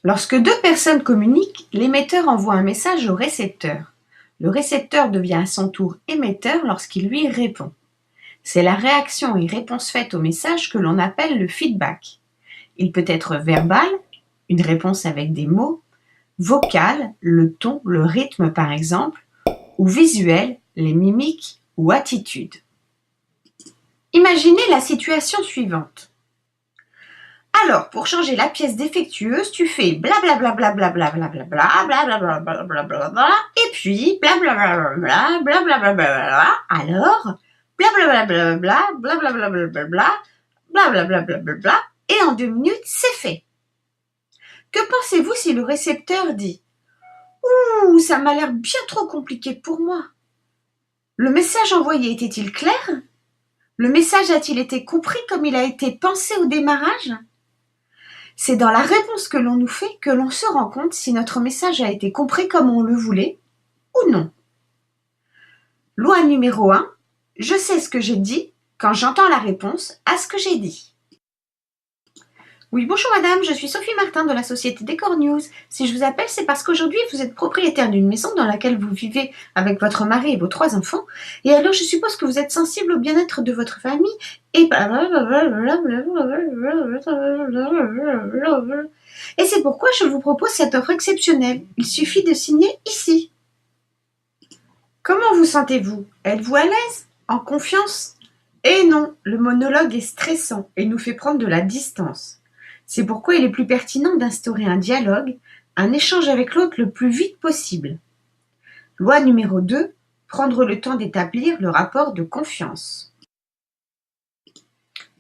Lorsque deux personnes communiquent, l'émetteur envoie un message au récepteur. Le récepteur devient à son tour émetteur lorsqu'il lui répond. C'est la réaction et réponse faite au message que l'on appelle le feedback. Il peut être verbal, une réponse avec des mots, vocal, le ton, le rythme par exemple, ou visuel, les mimiques ou attitudes. Imaginez la situation suivante. Alors, pour changer la pièce défectueuse, tu fais blablabla, blablabla, blablabla, et puis blablabla, blablabla, alors blablabla, blablabla, blablabla, et en 2 minutes, c'est fait. Que pensez-vous si le récepteur dit « Ouh, ça m'a l'air bien trop compliqué pour moi ». Le message envoyé était-il clair? Le message a-t-il été compris comme il a été pensé au démarrage? C'est dans la réponse que l'on nous fait que l'on se rend compte si notre message a été compris comme on le voulait ou non. Loi numéro 1, je sais ce que j'ai dit quand j'entends la réponse à ce que j'ai dit. Oui, bonjour madame, je suis Sophie Martin de la société Décor News. Si je vous appelle, c'est parce qu'aujourd'hui vous êtes propriétaire d'une maison dans laquelle vous vivez avec votre mari et vos 3 enfants. Et alors je suppose que vous êtes sensible au bien-être de votre famille et... Et c'est pourquoi je vous propose cette offre exceptionnelle. Il suffit de signer ici. Comment vous sentez-vous? Êtes-vous à l'aise? En confiance? Eh non, le monologue est stressant et nous fait prendre de la distance. C'est pourquoi il est plus pertinent d'instaurer un dialogue, un échange avec l'autre le plus vite possible. Loi numéro 2, prendre le temps d'établir le rapport de confiance.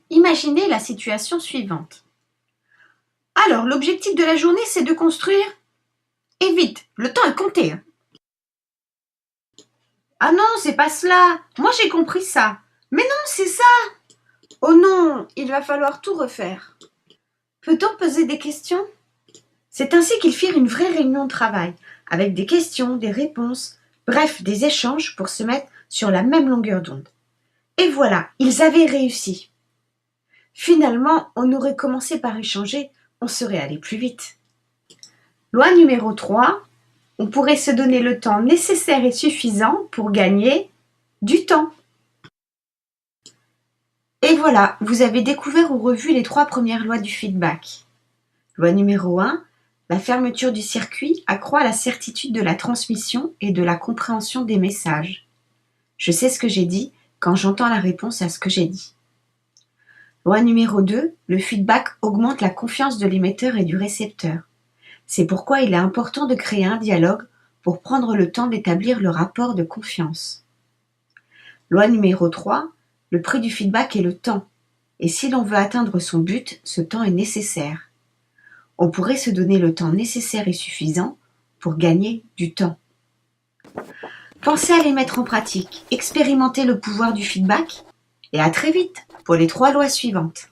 Imaginez la situation suivante. Alors, l'objectif de la journée, c'est de construire. Et vite, le temps est compté. Ah non, c'est pas cela. Moi, j'ai compris ça. Mais non, c'est ça. Oh non, il va falloir tout refaire. Peut-on poser des questions? C'est ainsi qu'ils firent une vraie réunion de travail, avec des questions, des réponses, bref, des échanges pour se mettre sur la même longueur d'onde. Et voilà, ils avaient réussi. Finalement, on aurait commencé par échanger, on serait allé plus vite. Loi numéro 3, on pourrait se donner le temps nécessaire et suffisant pour gagner du temps. Et voilà, vous avez découvert ou revu les 3 premières lois du feedback. Loi numéro 1, la fermeture du circuit accroît la certitude de la transmission et de la compréhension des messages. Je sais ce que j'ai dit quand j'entends la réponse à ce que j'ai dit. Loi numéro 2, le feedback augmente la confiance de l'émetteur et du récepteur. C'est pourquoi il est important de créer un dialogue pour prendre le temps d'établir le rapport de confiance. Loi numéro 3, le prix du feedback est le temps. Et si l'on veut atteindre son but, ce temps est nécessaire. On pourrait se donner le temps nécessaire et suffisant pour gagner du temps. Pensez à les mettre en pratique, expérimentez le pouvoir du feedback et à très vite pour les 3 lois suivantes.